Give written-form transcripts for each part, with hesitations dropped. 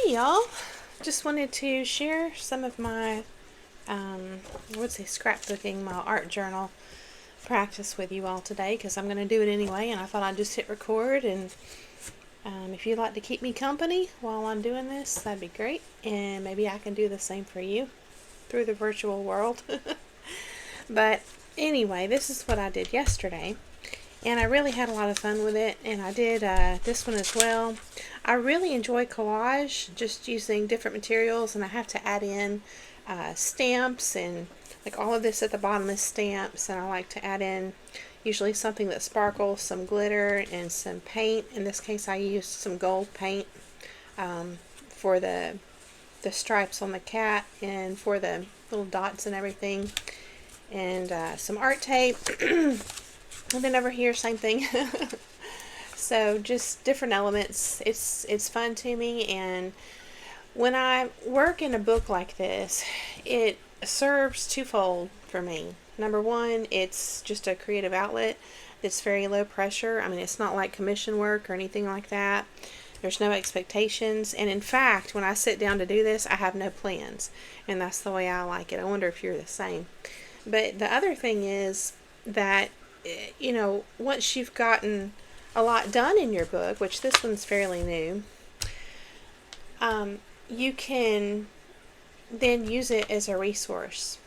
Hey y'all, just wanted to share some of my, I would say scrapbooking, my art journal practice with you all today because I'm going to do it anyway, and I thought I'd just hit record, and if you'd like to keep me company while I'm doing this, that'd be great, and maybe I can do the same for you through the virtual world. But anyway, this is what I did yesterday. And I really had a lot of fun with it, and I did this one as well. I really enjoy collage, just using different materials, and I have to add in stamps, and like all of this at the bottom is stamps, and I like to add in usually something that sparkles, some glitter, and some paint. In this case I used some gold paint for the stripes on the cat and for the little dots and everything, and some art tape. And then over here, same thing. So just different elements. It's fun to me, and when I work in a book like this, it serves twofold for me. Number one, it's just a creative outlet that's very low pressure. I mean, it's not like commission work or anything like that. There's no expectations, and in fact, when I sit down to do this, I have no plans, and that's the way I like it. I wonder if you're the same. But the other thing is that, you know, once you've gotten a lot done in your book, which this one's fairly new, you can then use it as a resource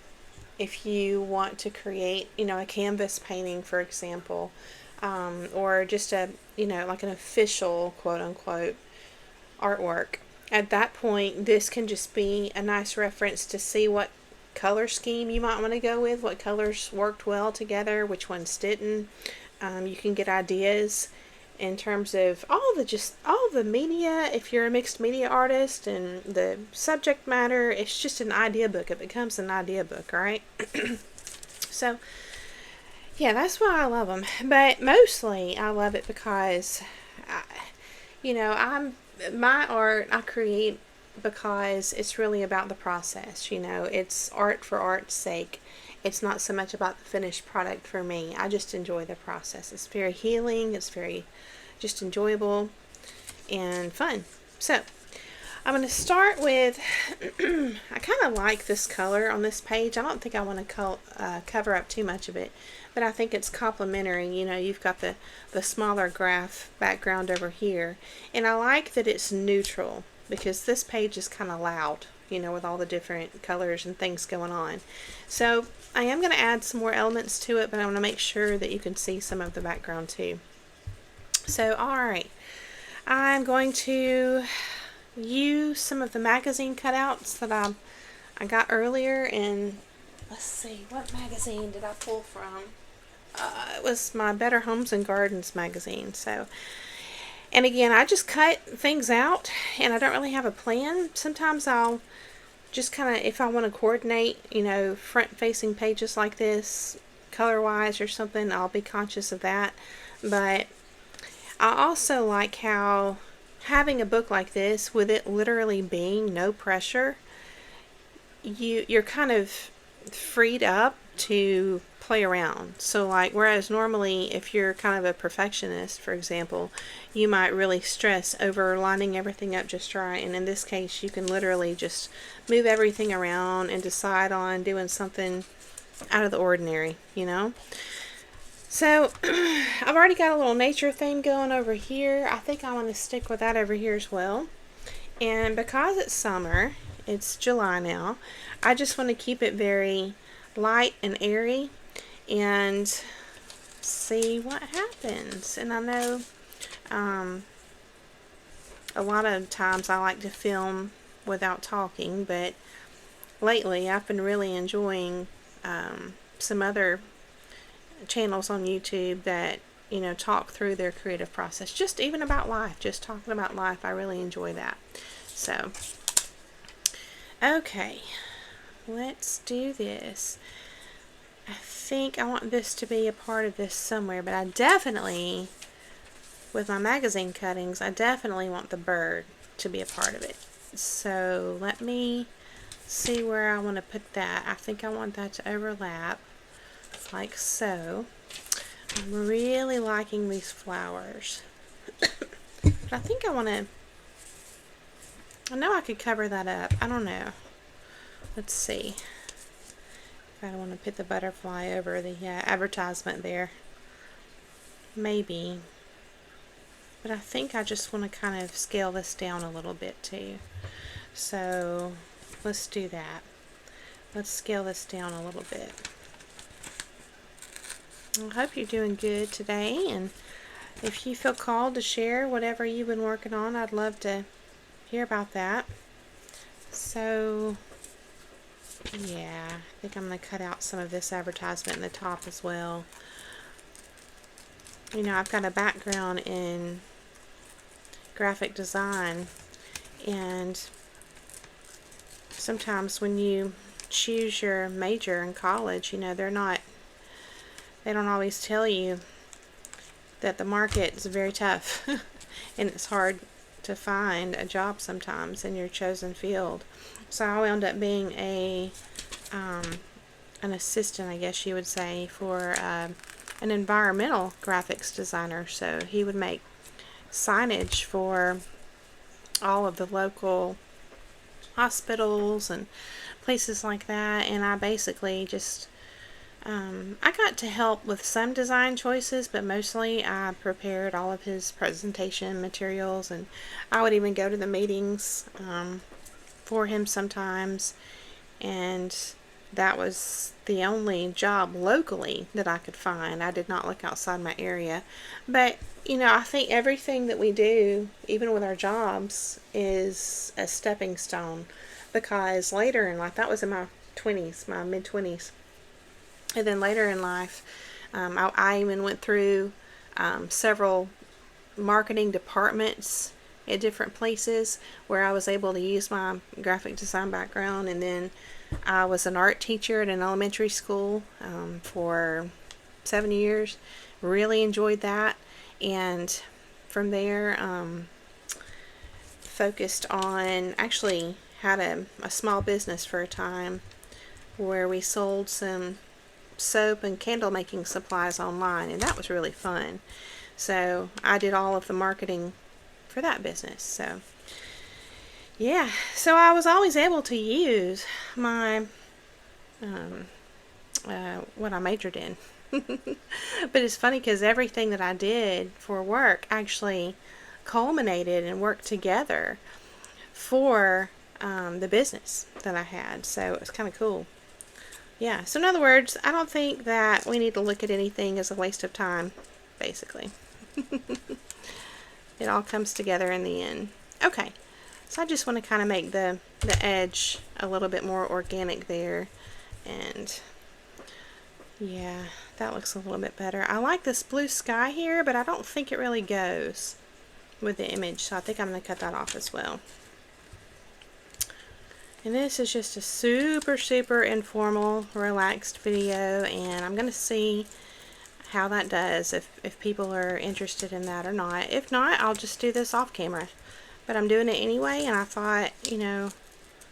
if you want to create, you know, a canvas painting, for example, or just a, you know, like an official quote unquote artwork. At that point, this can just be a nice reference to see what color scheme you might want to go with, what colors worked well together, which ones didn't. You can get ideas in terms of all the media. If you're a mixed media artist, and the subject matter, it's just an idea book. It becomes an idea book, right? So yeah, that's why I love them. But mostly I love it because my art I create because it's really about the process. You know, it's art for art's sake. It's not so much about the finished product for me. I just enjoy the process. It's very healing. It's very just enjoyable and fun. So I'm going to start with I kind of like this color on this page. I don't think I want to cover up too much of it, but I think it's complementary. You know, you've got the smaller graph background over here, and I like that it's neutral, because this page is kind of loud, you know, with all the different colors and things going on. So I am going to add some more elements to it, but I want to make sure that you can see some of the background too. So alright, I'm going to use some of the magazine cutouts that I got earlier, and let's see, what magazine did I pull from? It was my Better Homes and Gardens magazine. So, and again, I just cut things out, and I don't really have a plan. Sometimes I'll just kind of, if I want to coordinate, you know, front-facing pages like this, color-wise or something, I'll be conscious of that. But I also like how having a book like this, with it literally being no pressure, you're kind of freed up to play around. So like, whereas normally if you're kind of a perfectionist, for example, you might really stress over lining everything up just right, and in this case you can literally just move everything around and decide on doing something out of the ordinary, you know. So I've already got a little nature thing going over here. I think I want to stick with that over here as well. And because it's summer, it's July now, I just want to keep it very light and airy and see what happens. And I know a lot of times I like to film without talking, but lately I've been really enjoying some other channels on YouTube that, you know, talk through their creative process, just even about life, just talking about life. I really enjoy that. So okay, let's do this. I think I want this to be a part of this somewhere, but I definitely, with my magazine cuttings, I definitely want the bird to be a part of it. So let me see where I want to put that. I think I want that to overlap like so. I'm really liking these flowers. But I think I want to I know I could cover that up. I don't know. Let's see. If I want to put the butterfly over the advertisement there. Maybe. But I think I just want to kind of scale this down a little bit too. So let's do that. Let's scale this down a little bit. I hope you're doing good today, and if you feel called to share whatever you've been working on, I'd love to hear about that. So yeah, I think I'm going to cut out some of this advertisement in the top as well. You know, I've got a background in graphic design, and sometimes when you choose your major in college, you know, they don't always tell you that the market is very tough and it's hard to find a job sometimes in your chosen field. So I wound up being an assistant, I guess you would say, for an environmental graphics designer. So he would make signage for all of the local hospitals and places like that, and I basically just I got to help with some design choices, but mostly I prepared all of his presentation materials, and I would even go to the meetings for him sometimes, and that was the only job locally that I could find. I did not look outside my area. But, you know, I think everything that we do, even with our jobs, is a stepping stone, because later in life, that was in my 20s, my mid-20s, and then later in life, I even went through several marketing departments at different places where I was able to use my graphic design background. And then I was an art teacher at an elementary school for 7 years. Really enjoyed that. And from there, focused on, actually had a small business for a time where we sold some soap and candle making supplies online, and that was really fun. So I did all of the marketing for that business. So yeah, so I was always able to use my what I majored in. But it's funny because everything that I did for work actually culminated and worked together for the business that I had. So it was kind of cool. Yeah, so in other words, I don't think that we need to look at anything as a waste of time, basically. It all comes together in the end. Okay, so I just want to kind of make the edge a little bit more organic there. And yeah, that looks a little bit better. I like this blue sky here, but I don't think it really goes with the image, so I think I'm going to cut that off as well. And this is just a super informal, relaxed video, and I'm going to see how that does, if people are interested in that or not. If not, I'll just do this off camera. But I'm doing it anyway, and I thought, you know,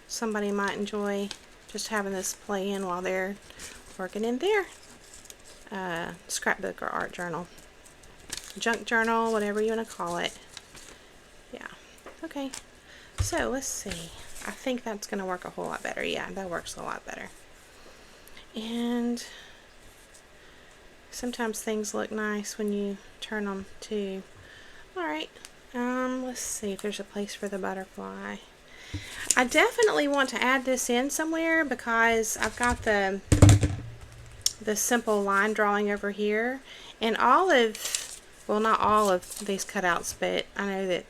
somebody might enjoy just having this play in while they're working in their scrapbook or art journal. Junk journal, whatever you want to call it. Yeah. Okay. So, let's see. I think that's going to work a whole lot better. Yeah, that works a lot better. And sometimes things look nice when you turn them too. Alright, let's see if there's a place for the butterfly. I definitely want to add this in somewhere because I've got the simple line drawing over here. And all of, well, not all of these cutouts, but I know that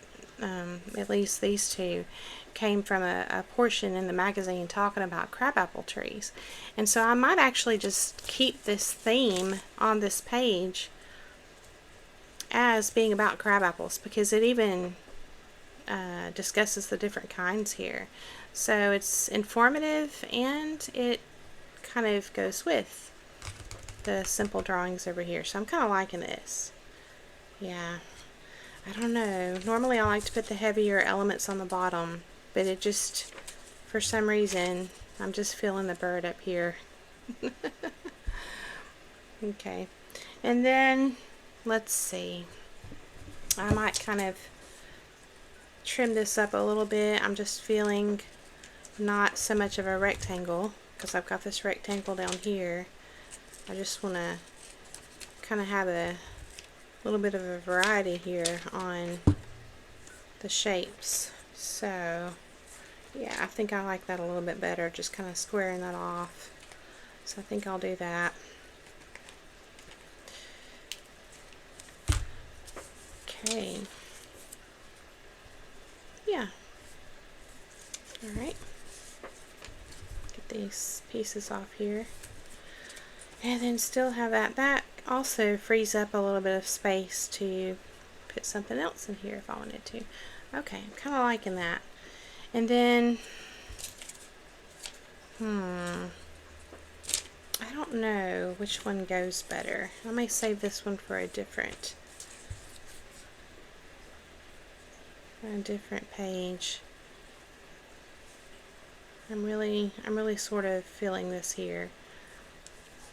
at least these two came from a portion in the magazine talking about crabapple trees. And so I might actually just keep this theme on this page as being about crabapples, because it even discusses the different kinds here. So it's informative, and it kind of goes with the simple drawings over here. So I'm kind of liking this. Yeah, I don't know. Normally I like to put the heavier elements on the bottom, but it just, for some reason, I'm just feeling the bird up here. Okay, and then let's see. I might kind of trim this up a little bit. I'm just feeling not so much of a rectangle because I've got this rectangle down here. I just want to kind of have a little bit of a variety here on the shapes. So yeah, I think I like that a little bit better, just kind of squaring that off. So I think I'll do that. Okay. Yeah. Alright. Get these pieces off here. And then still have that. That also frees up a little bit of space to put something else in here if I wanted to. Okay, I'm kind of liking that. And then, I don't know which one goes better. I may save this one for a different page. I'm really sort of feeling this here.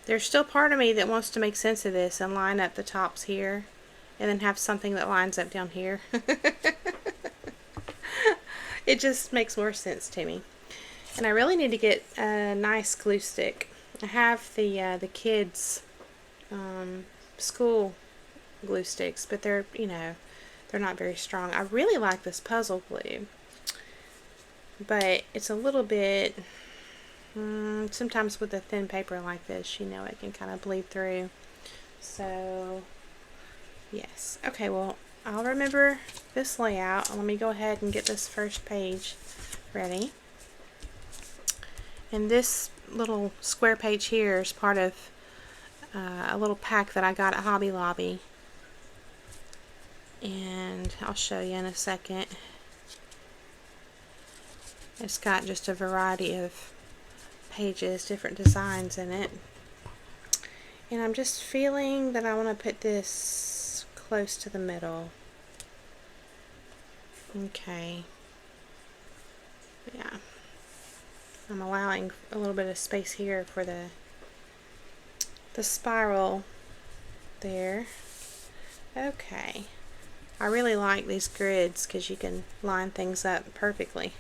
There's still part of me that wants to make sense of this and line up the tops here and then have something that lines up down here. It just makes more sense to me. And I really need to get a nice glue stick. I have the kids school glue sticks, but they're, you know, they're not very strong. I really like this puzzle glue, but it's a little bit, sometimes with a thin paper like this, you know, it can kind of bleed through. So yes. Okay, well, I'll remember this layout. Let me go ahead and get this first page ready. And this little square page here is part of a little pack that I got at Hobby Lobby. And I'll show you in a second. It's got just a variety of pages, different designs in it. And I'm just feeling that I want to put this close to the middle. Okay. Yeah. I'm allowing a little bit of space here for the spiral there. Okay. I really like these grids because you can line things up perfectly.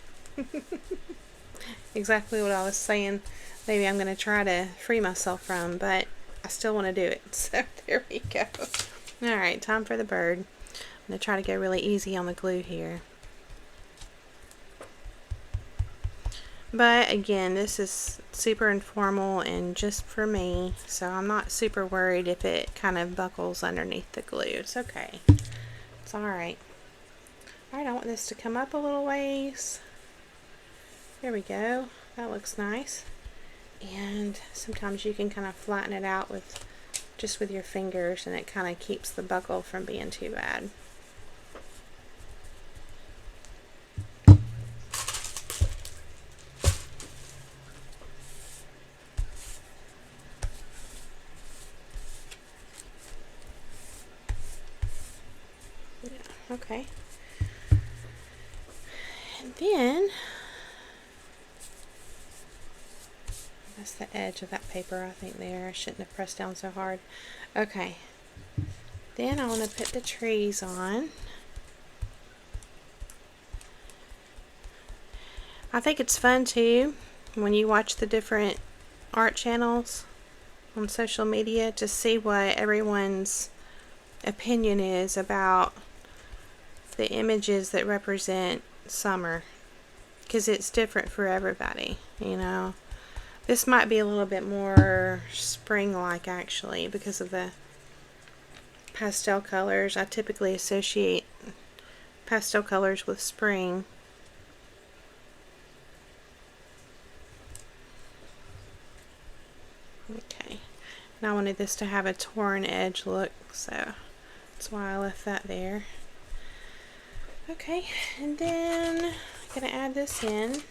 Exactly what I was saying. Maybe I'm going to try to free myself from, but I still want to do it. So there we go. Alright, time for the bird. I'm going to try to go really easy on the glue here. But again, this is super informal and just for me, so I'm not super worried if it kind of buckles underneath the glue. It's okay. It's alright. Alright, I want this to come up a little ways. There we go. That looks nice. And sometimes you can kind of flatten it out with just with your fingers, and it kind of keeps the buckle from being too bad. Okay. And then that's the edge of that paper, I think there. I shouldn't have pressed down so hard. Okay. Then I want to put the trees on. I think it's fun too when you watch the different art channels on social media to see what everyone's opinion is about the images that represent summer, because it's different for everybody, you know. This might be a little bit more spring-like actually because of the pastel colors. I typically associate pastel colors with spring. Okay, and I wanted this to have a torn edge look, so that's why I left that there. Okay, and then I'm going to add this in.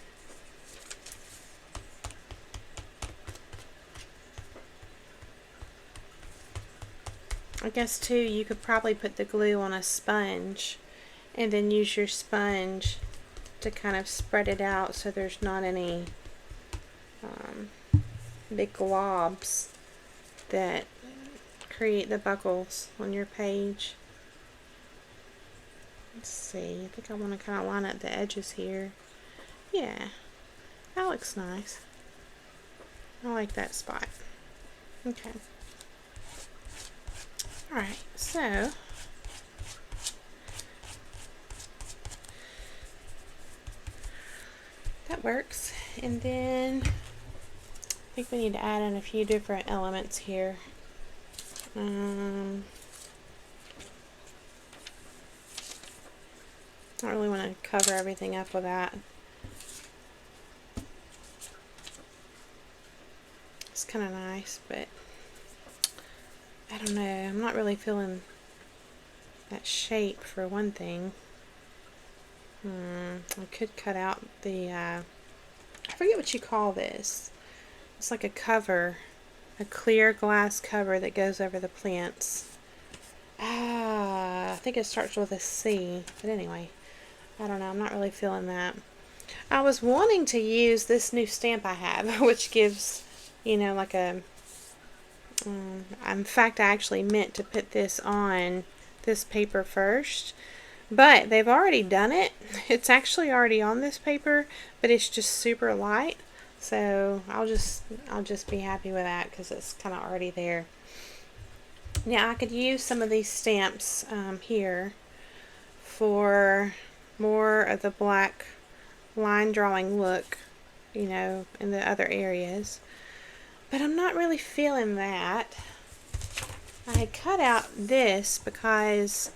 I guess too, you could probably put the glue on a sponge and then use your sponge to kind of spread it out so there's not any big globs that create the buckles on your page. Let's see, I think I want to kind of line up the edges here. Yeah, that looks nice. I like that spot. Okay. Alright, so that works. And then I think we need to add in a few different elements here. I don't really want to cover everything up with that. It's kind of nice, but I don't know. I'm not really feeling that shape for one thing. I could cut out the, I forget what you call this. It's like a cover, a clear glass cover that goes over the plants. I think it starts with a C, but anyway, I don't know. I'm not really feeling that. I was wanting to use this new stamp I have, which gives, you know, like a, in fact, I actually meant to put this on this paper first, but they've already done it. It's actually already on this paper, but it's just super light. So I'll just be happy with that because it's kind of already there. Now I could use some of these stamps here for more of the black line drawing look, you know, in the other areas. But I'm not really feeling that. I had cut out this because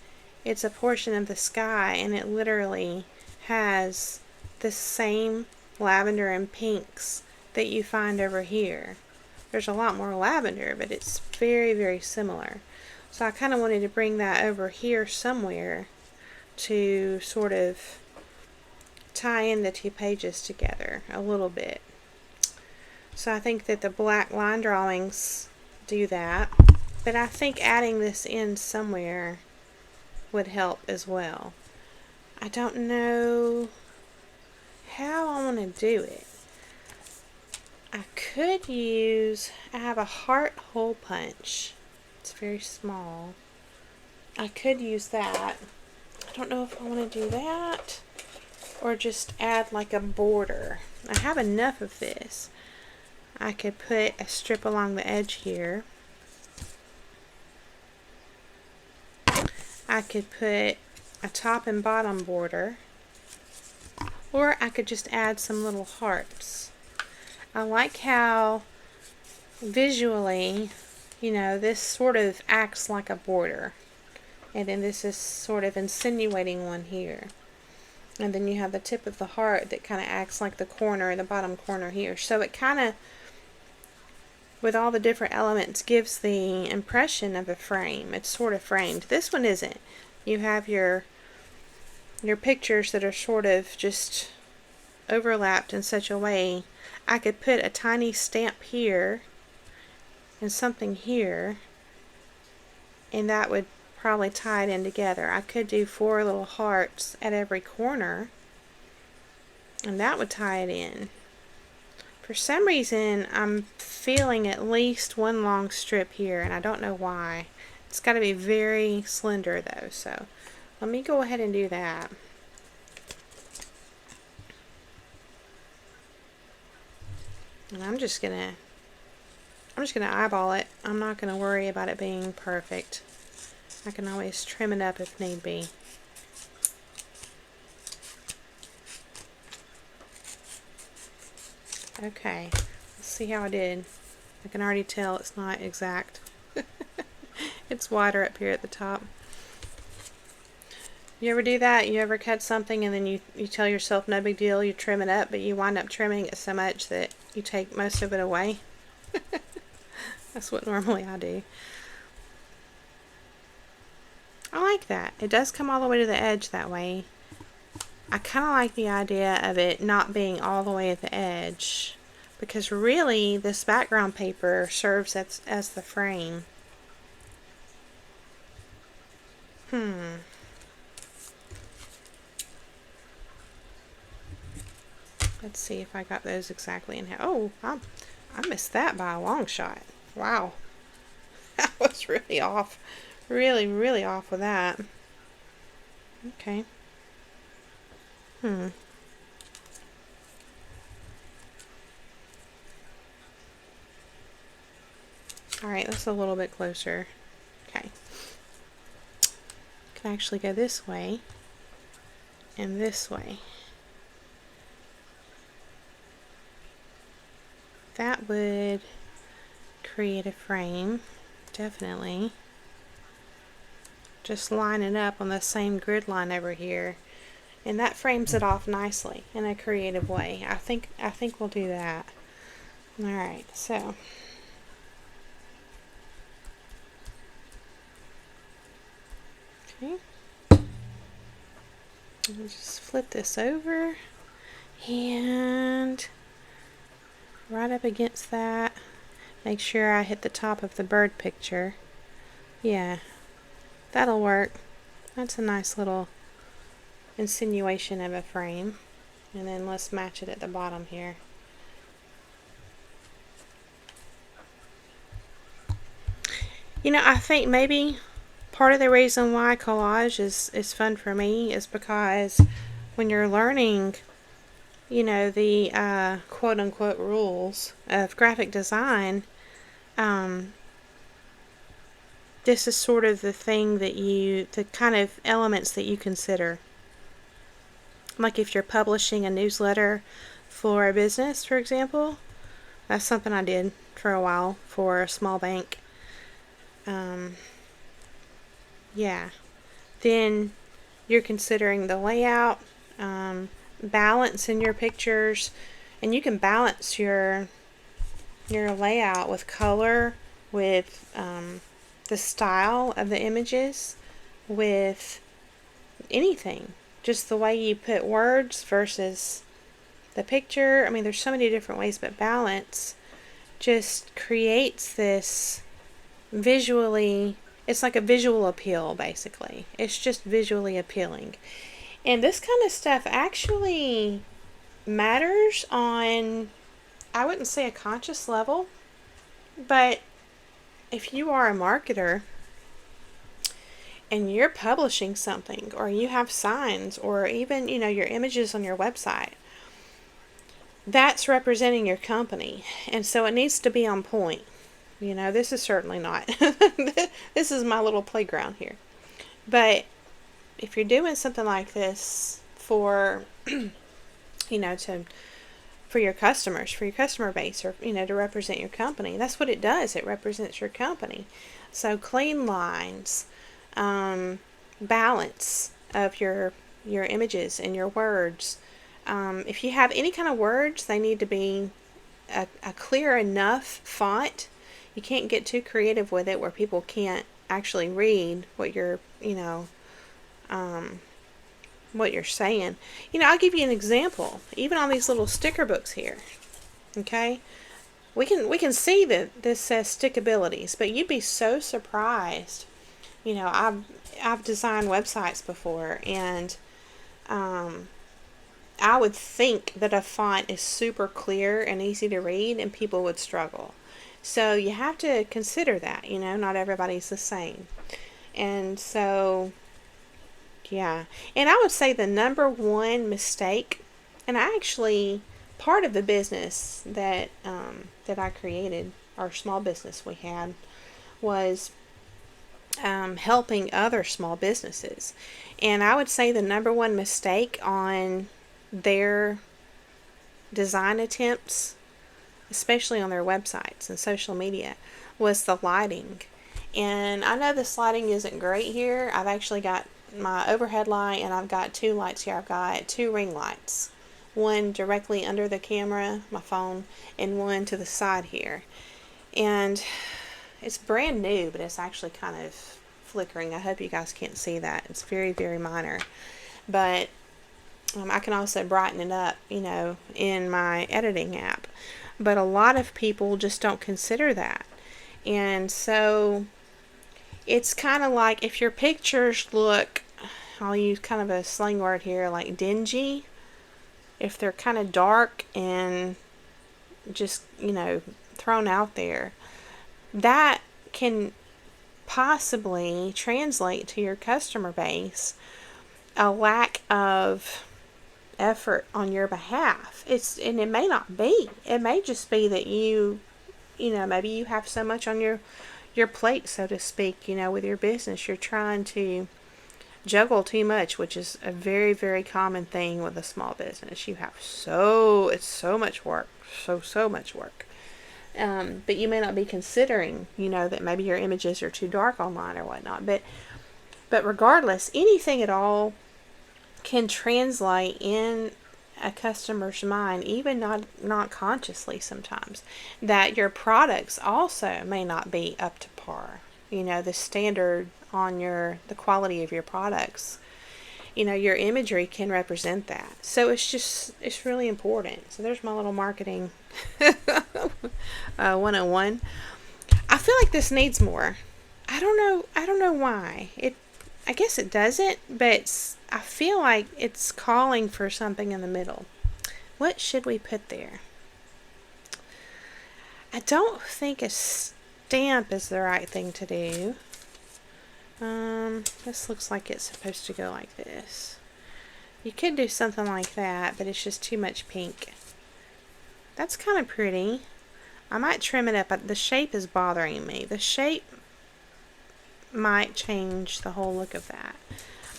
it's a portion of the sky and it literally has the same lavender and pinks that you find over here. There's a lot more lavender, but it's very, very similar. So I kind of wanted to bring that over here somewhere to sort of tie in the two pages together a little bit. So I think that the black line drawings do that, but I think adding this in somewhere would help as well. I don't know how I want to do it. I could use, I have a heart hole punch. It's very small. I could use that. I don't know if I want to do that or just add like a border. I have enough of this. I could put a strip along the edge here. I could put a top and bottom border, or I could just add some little hearts. I like how visually, you know, this sort of acts like a border, and then this is sort of insinuating one here, and then you have the tip of the heart that kind of acts like the corner, the bottom corner here. So it kind of, with all the different elements, gives the impression of a frame. It's sort of framed. This one isn't. You have your pictures that are sort of just overlapped in such a way. I could put a tiny stamp here and something here, and that would probably tie it in together. I could do 4 little hearts at every corner, and that would tie it in. For some reason, I'm feeling at least one long strip here, and I don't know why. It's got to be very slender though, so let me go ahead and do that. And I'm just gonna eyeball it. I'm not gonna worry about it being perfect. I can always trim it up if need be. Okay, let's see how I did. I can already tell it's not exact. It's wider up here at the top. You ever do that? You ever cut something and then you tell yourself no big deal, you trim it up, but you wind up trimming it so much that you take most of it away? That's what normally I do. I like that. It does come all the way to the edge that way. I kind of like the idea of it not being all the way at the edge, because really this background paper serves as the frame. Let's see if I got those exactly in here. Oh, I missed that by a long shot. Wow. That was really off. Really, really off with that. Okay. Alright, that's a little bit closer. Okay. Can actually go this way and this way. That would create a frame, definitely. Just line it up on the same grid line over here, and that frames it off nicely in a creative way. I think we'll do that. Alright, so okay. I'll just flip this over and right up against that. Make sure I hit the top of the bird picture. Yeah, that'll work. That's a nice little insinuation of a frame. And then let's match it at the bottom here. You know, I think maybe part of the reason why collage is fun for me is because when you're learning, you know, the quote unquote rules of graphic design, this is sort of the kind of elements that you consider. Like if you're publishing a newsletter for a business, for example, that's something I did for a while for a small bank. Yeah. Then you're considering the layout, balance in your pictures, and you can balance your layout with color, with the style of the images, with anything. Just the way you put words versus the picture. I mean, there's so many different ways, but balance just creates this visually, it's like a visual appeal, basically. It's just visually appealing. And this kind of stuff actually matters on, I wouldn't say a conscious level, but if you are a marketer and you're publishing something, or you have signs, or even, you know, your images on your website, that's representing your company. And so it needs to be on point. You know, this is certainly not. This is my little playground here. But if you're doing something like this for, you know, for your customers, for your customer base, or, you know, to represent your company, that's what it does. It represents your company. So clean lines, balance of your images and your words. If you have any kind of words, they need to be a clear enough font. You can't get too creative with it where people can't actually read what you're, you know, what you're saying. You know, I'll give you an example. Even on these little sticker books here, okay, we can see that this says stickabilities, but you'd be so surprised. You know, I've designed websites before, and I would think that a font is super clear and easy to read, and people would struggle. So you have to consider that, you know, not everybody's the same. And so, yeah. And I would say the number one mistake, and part of the business that I created, our small business we had, was helping other small businesses. And I would say the number one mistake on their design attempts, especially on their websites and social media, was the lighting. And I know this lighting isn't great here. I've actually got my overhead light, and I've got two lights here. I've got two ring lights, one directly under the camera, my phone, and one to the side here. And it's brand new, but it's actually kind of flickering. I hope you guys can't see that. It's very, very minor. But I can also brighten it up, you know, in my editing app. But a lot of people just don't consider that. And so it's kind of like if your pictures look, I'll use kind of a slang word here, like dingy, if they're kind of dark and just, you know, thrown out there, that can possibly translate to your customer base a lack of effort on your behalf. And it may not be. It may just be that maybe you have so much on your plate, so to speak, with your business. You're trying to juggle too much, which is a very, very common thing with a small business. It's so much work, so much work. But you may not be considering, that maybe your images are too dark online or whatnot. But regardless, anything at all can translate in a customer's mind, even not consciously sometimes, that your products also may not be up to par. The standard on the quality of your products. Your imagery can represent that. So it's really important. So there's my little marketing 101. I feel like this needs more. I don't know why. I guess it doesn't, but I feel like it's calling for something in the middle. What should we put there? I don't think a stamp is the right thing to do. This looks like it's supposed to go like this. You could do something like that, but it's just too much pink. That's kind of pretty. I might trim it up. The shape is bothering me. The shape might change the whole look of that.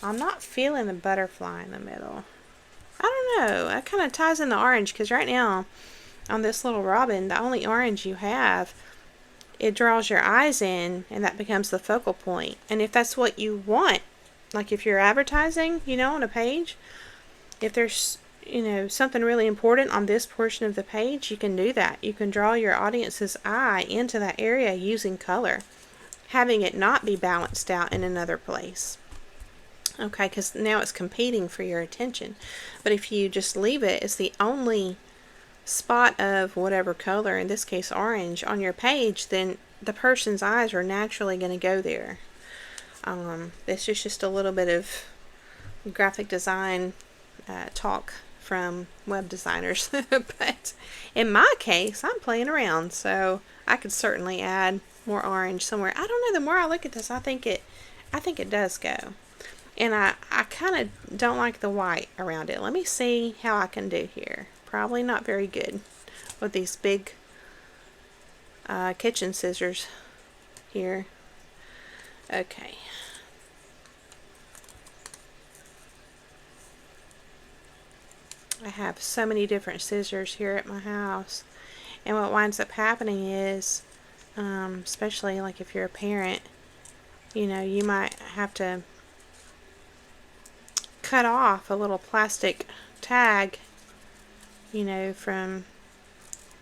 I'm not feeling the butterfly in the middle. I don't know. That kind of ties in the orange, because right now on this little robin, the only orange you have, it draws your eyes in, and that becomes the focal point. And if that's what you want, like if you're advertising, on a page, if there's, something really important on this portion of the page, you can do that. You can draw your audience's eye into that area using color, having it not be balanced out in another place. Okay, because now it's competing for your attention. But if you just leave it as the only spot of whatever color, in this case orange, on your page, then the person's eyes are naturally going to go there. This is just a little bit of graphic design talk from web designers. But in my case, I'm playing around, so I could certainly add more orange somewhere. I don't know, the more I look at this, I think it does go. And I kind of don't like the white around it. Let me see how I can do here. Probably not very good with these big kitchen scissors here. Okay. I have so many different scissors here at my house. And what winds up happening is, especially like if you're a parent, you might have to cut off a little plastic tag, from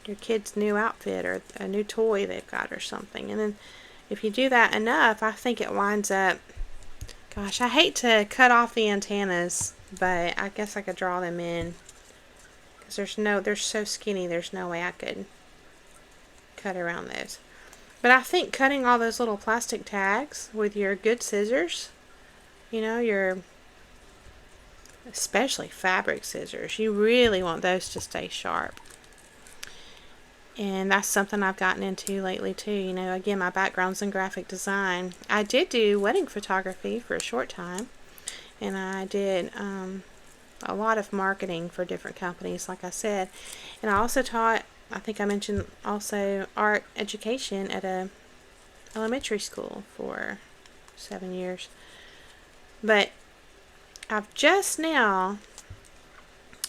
your kid's new outfit or a new toy they've got or something. And then if you do that enough, I think it winds up, gosh, I hate to cut off the antennas, but I guess I could draw them in, because they're so skinny, there's no way I could cut around those. But I think cutting all those little plastic tags with your good scissors, your especially fabric scissors, you really want those to stay sharp. And that's something I've gotten into lately too. Again, my background's in graphic design. I did do wedding photography for a short time, and I did a lot of marketing for different companies, like I said. And I also taught, I think I mentioned also, art education at a elementary school for 7 years. But I've just now,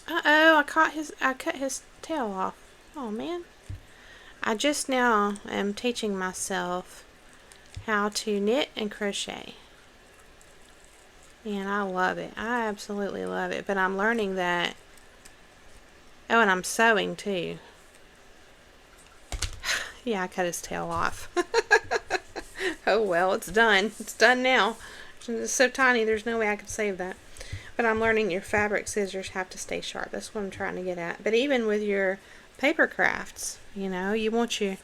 I cut his tail off. Oh man. I just now am teaching myself how to knit and crochet. And I love it. I absolutely love it. But I'm learning that, and I'm sewing too. Yeah, I cut his tail off. Oh well, it's done. It's done now. It's so tiny, there's no way I could save that. But I'm learning your fabric scissors have to stay sharp. That's what I'm trying to get at. But even with your paper crafts, you want your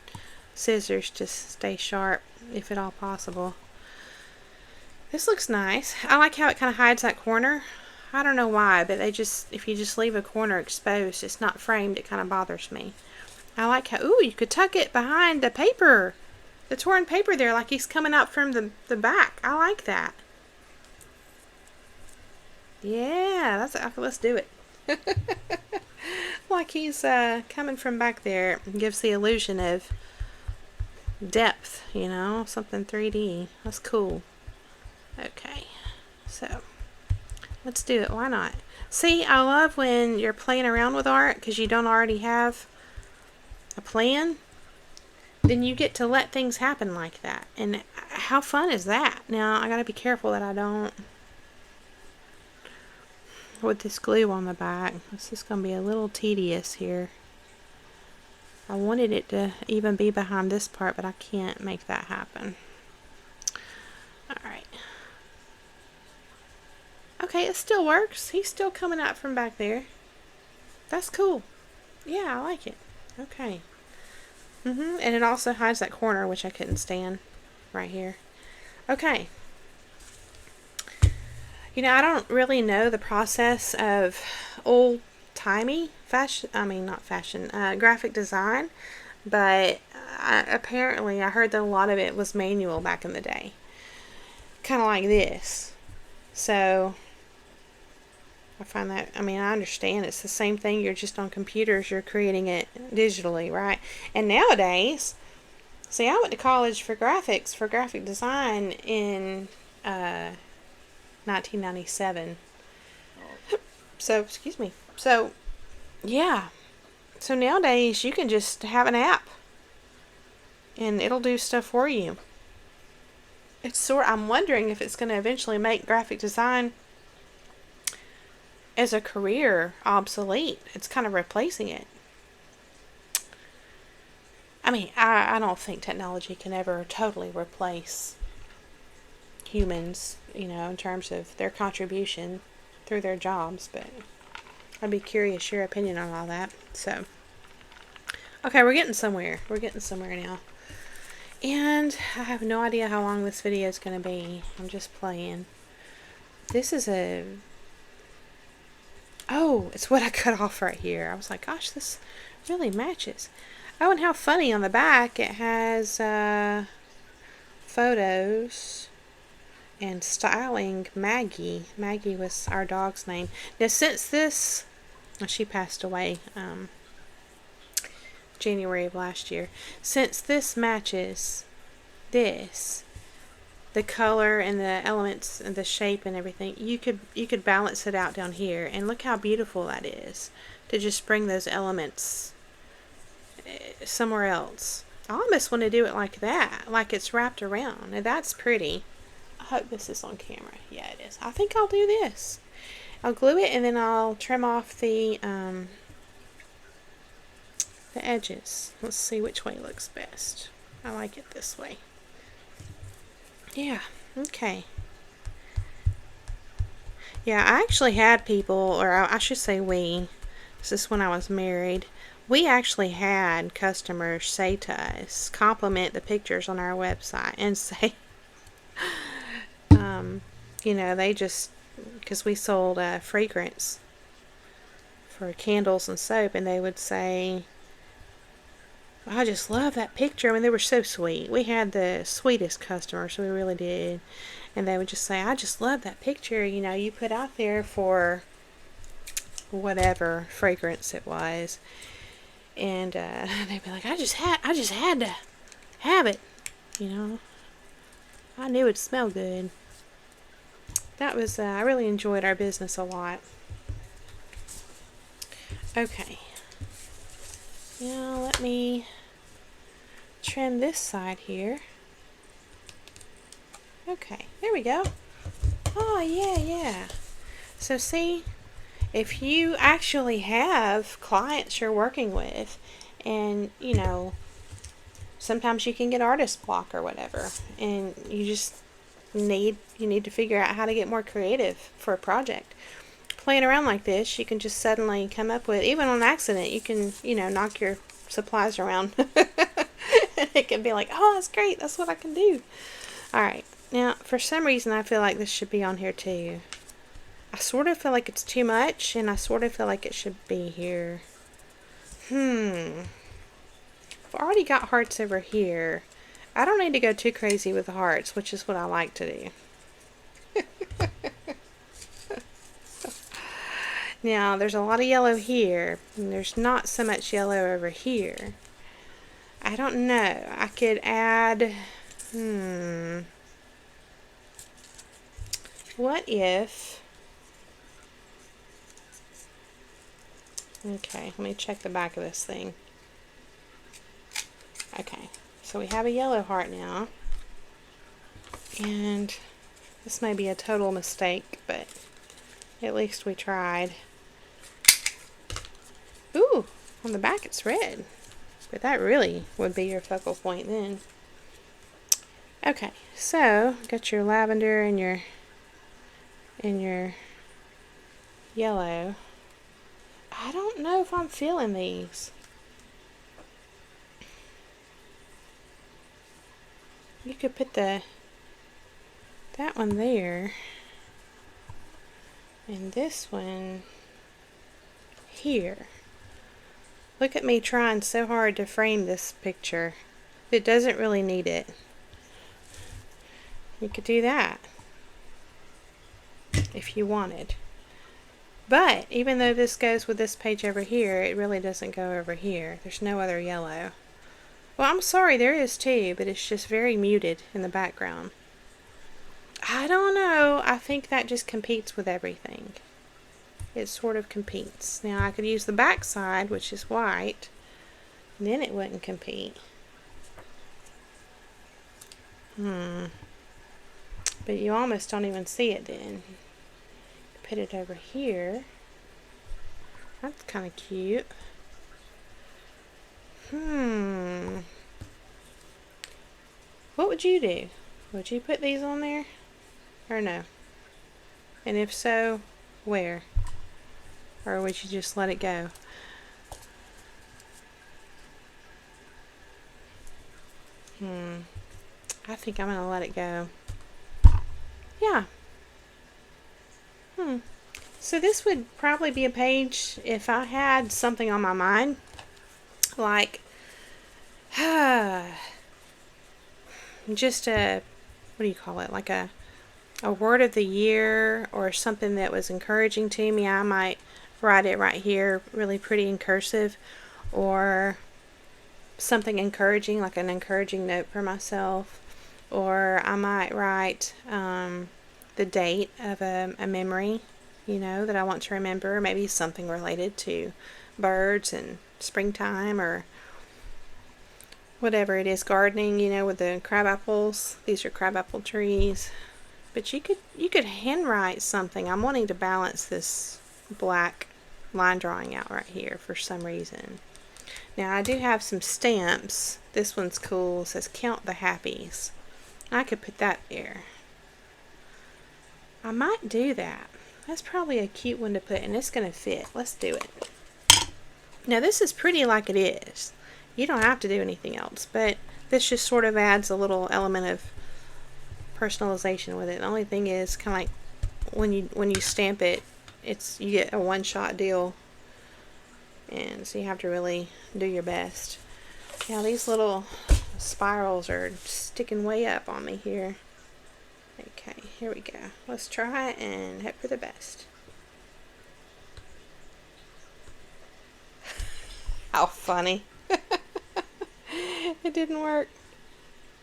scissors to stay sharp if at all possible. This looks nice. I like how it kind of hides that corner. I don't know why, but if you just leave a corner exposed, it's not framed, it kind of bothers me. I like how, you could tuck it behind the paper, the torn paper there, like he's coming out from the back. I like that. Yeah, let's do it. Like he's coming from back there. It gives the illusion of depth, you know, something 3D. That's cool. Okay, so let's do it. Why not? See, I love when you're playing around with art because you don't already have a plan. Then you get to let things happen like that. And how fun is that? Now, I gotta be careful that I don't, with this glue on the back, this is gonna be a little tedious here. I wanted it to even be behind this part, but I can't make that happen. Alright. Okay, it still works. He's still coming out from back there. That's cool. Yeah, I like it. Okay. And it also hides that corner, which I couldn't stand right here. Okay. You know, I don't really know the process of old-timey fashion, not fashion, graphic design, but apparently I heard that a lot of it was manual back in the day. Kind of like this. So, I find that, I understand it's the same thing, you're just on computers, you're creating it digitally, right? And nowadays, see, I went to college for graphics, for graphic design in 1997. So, excuse me. So, yeah. So nowadays, you can just have an app, and it'll do stuff for you. I'm wondering if it's going to eventually make graphic design as a career obsolete. It's kind of replacing it. I don't think technology can ever totally replace humans, in terms of their contribution through their jobs, but I'd be curious your opinion on all that. So, okay, we're getting somewhere. We're getting somewhere now. And I have no idea how long this video is going to be. I'm just playing. This is oh, it's what I cut off right here. I was like, gosh, this really matches. Oh, and how funny, on the back it has photos and styling Maggie. Maggie was our dog's name. Now, since this, she passed away January of last year. Since this matches this, the color and the elements and the shape and everything, you could balance it out down here, and look how beautiful that is, to just bring those elements somewhere else. I almost want to do it like that, like it's wrapped around. Now that's pretty. I hope this is on camera. Yeah, it is. I think I'll do this. I'll glue it, and then I'll trim off the edges. Let's see which way looks best. I like it this way. Yeah, okay. Yeah, I actually had people, or I should say we, this is when I was married, we actually had customers say to us, compliment the pictures on our website, and say, they just, because we sold fragrance for candles and soap, and they would say, I just love that picture. They were so sweet. We had the sweetest customers, we really did. And they would just say, I just love that picture, you put out there for whatever fragrance it was. And they'd be like, I just had to have it. I knew it'd smell good. That was, I really enjoyed our business a lot. Okay. Now let me trim this side here. Okay, there we go. Oh, yeah. So see, if you actually have clients you're working with, and, sometimes you can get artist block or whatever, and you need to figure out how to get more creative for a project. Playing around like this, you can just suddenly come up with, even on accident, you can, knock your supplies around. And it can be like, oh, that's great, that's what I can do. Alright, now, for some reason, I feel like this should be on here too. I sort of feel like it's too much, and I sort of feel like it should be here. I've already got hearts over here. I don't need to go too crazy with the hearts, which is what I like to do. Now, there's a lot of yellow here, and there's not so much yellow over here. I don't know. I could add, what if, okay, let me check the back of this thing. Okay, so we have a yellow heart now, and this may be a total mistake, but at least we tried. Ooh, on the back it's red, but that really would be your focal point then. Okay, so got your lavender and your yellow. I don't know if I'm feeling these. You could put that one there and this one here. Look at me trying so hard to frame this picture. It doesn't really need it. You could do that if you wanted. But even though this goes with this page over here, it really doesn't go over here. There's no other yellow. Well, I'm sorry, there is too, but it's just very muted in the background. I don't know. I think that just competes with everything. It sort of competes. Now, I could use the back side, which is white, and then it wouldn't compete. But you almost don't even see it then. Put it over here. That's kind of cute. What would you do? Would you put these on there? Or no? And if so, where? Or would you just let it go? I think I'm going to let it go. Yeah. So this would probably be a page if I had something on my mind. Like, just a, what do you call it? Like a word of the year or something that was encouraging to me. I might write it right here, really pretty in cursive, or something encouraging, like an encouraging note for myself. Or I might write the date of a memory, you know, that I want to remember. Maybe something related to birds and springtime or whatever it is, gardening, you know, with the crab apples. These are crabapple trees. But you could handwrite something. I'm wanting to balance this black line drawing out right here for some reason. Now I do have some stamps. This one's cool. It says count the happies. I could put that there. I might do that. That's probably a cute one to put, and it's going to fit. Let's do it. Now this is pretty like it is. You don't have to do anything else, but this just sort of adds a little element of personalization with it. The only thing is kind of like when you stamp it, you get a one-shot deal, and so you have to really do your best. Now these little spirals are sticking way up on me here. Okay, here we go. Let's try it and hope for the best. How funny. It didn't work.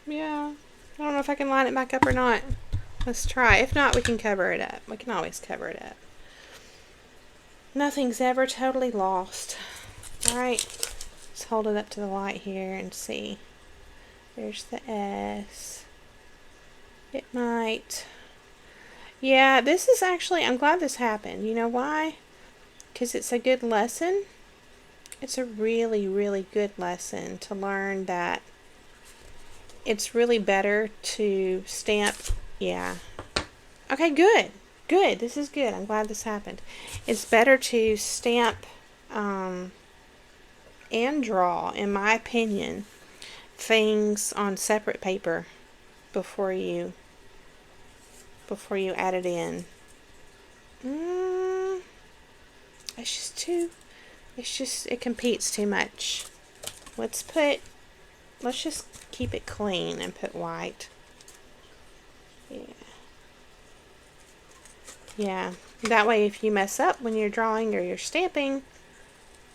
Yeah. I don't know if I can line it back up or not. Let's try. If not, we can cover it up. We can always cover it up. Nothing's ever totally lost. Alright. Let's hold it up to the light here and see. There's the S. It might. Yeah, this is actually, I'm glad this happened. You know why? Because it's a good lesson. It's a really, really good lesson to learn that it's really better to stamp. Yeah. Okay, good. Good. This is good. I'm glad this happened. It's better to stamp and draw, in my opinion, things on separate paper before you add it in. It competes too much. Let's just keep it clean and put white. Yeah. Yeah, that way if you mess up when you're drawing or you're stamping,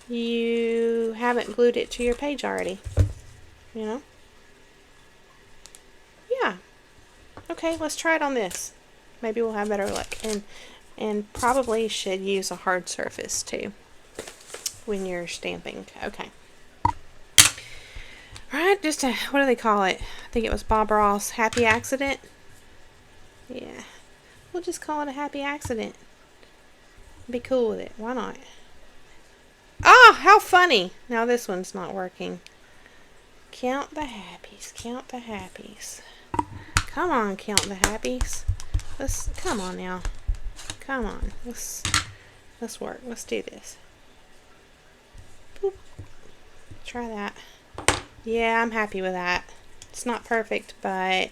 you haven't glued it to your page already, you know? Yeah. Okay, let's try it on this. Maybe we'll have better luck. And probably should use a hard surface too when you're stamping. Okay. Alright, just a, what do they call it? I think it was Bob Ross, happy accident. Yeah. We'll just call it a happy accident. Be cool with it. Why not? Ah, how funny. Now this one's not working. Count the happies. Count the happies. Come on, count the happies. Come on now. Come on. Let's work. Let's do this. Boop. Try that. Yeah, I'm happy with that. It's not perfect, but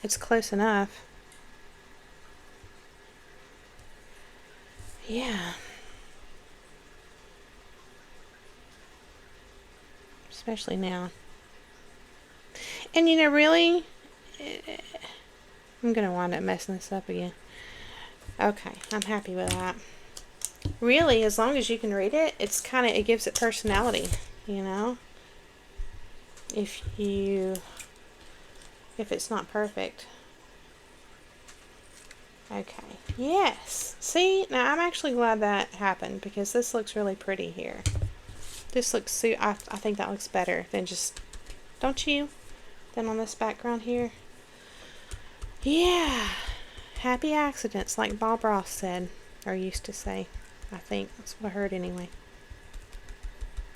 it's close enough. Yeah. Especially now. And you know, really, I'm going to wind up messing this up again. Okay, I'm happy with that. Really, as long as you can read it, it gives it personality, you know? If it's not perfect. Okay, yes. See, now I'm actually glad that happened because this looks really pretty here. This looks, I think that looks better than just, don't you? Than on this background here. Yeah. Happy accidents, like Bob Ross said, or used to say. I think that's what I heard anyway.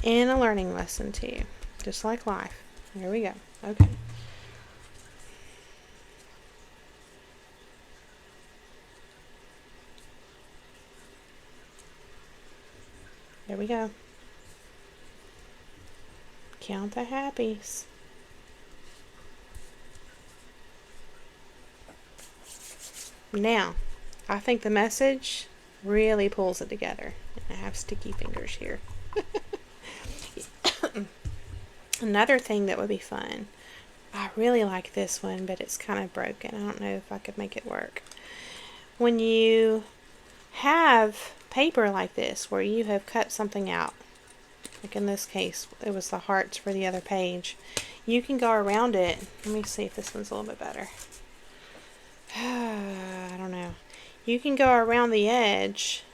And a learning lesson too, just like life. Here we go. Okay. There we go. Count the happies. Now, I think the message really pulls it together. I have sticky fingers here. Another thing that would be fun. I really like this one, but it's kind of broken. I don't know if I could make it work. When you have paper like this, where you have cut something out, like in this case, it was the hearts for the other page, you can go around it. Let me see if this one's a little bit better. I don't know. You can go around the edge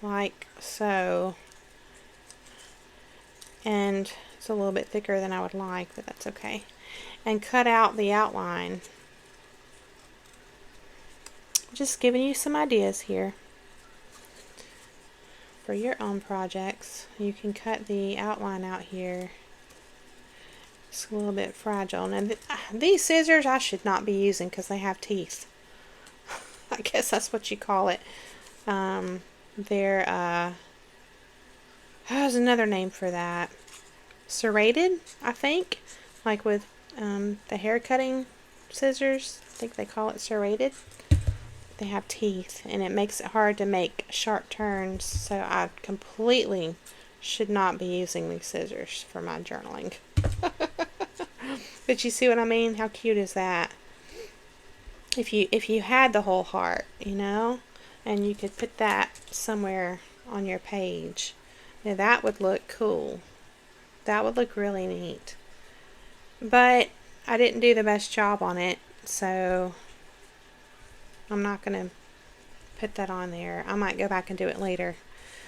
like so, and it's a little bit thicker than I would like, but that's okay, and cut out the outline. Just giving you some ideas here for your own projects. You can cut the outline out here. It's a little bit fragile. Now these scissors I should not be using because they have teeth. I guess that's what you call it. They're there's another name for that. Serrated, I think. Like with the hair cutting scissors. I think they call it serrated. They have teeth and it makes it hard to make sharp turns, so I completely should not be using these scissors for my journaling. But you see what I mean? How cute is that? If you had the whole heart, you know, and you could put that somewhere on your page, now that would look cool. That would look really neat. But I didn't do the best job on it, so I'm not going to put that on there. I might go back and do it later.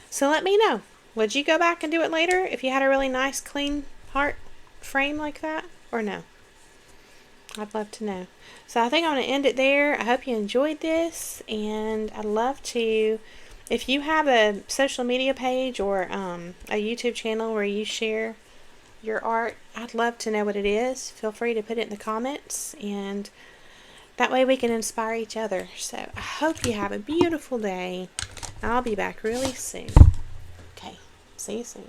So let me know. Would you go back and do it later if you had a really nice clean heart frame like that, or no? I'd love to know. So I think I'm going to end it there. I hope you enjoyed this, and I'd love to, if you have a social media page or a YouTube channel where you share your art, I'd love to know what it is. Feel free to put it in the comments, and that way we can inspire each other. So I hope you have a beautiful day. I'll be back really soon. Okay, see you soon.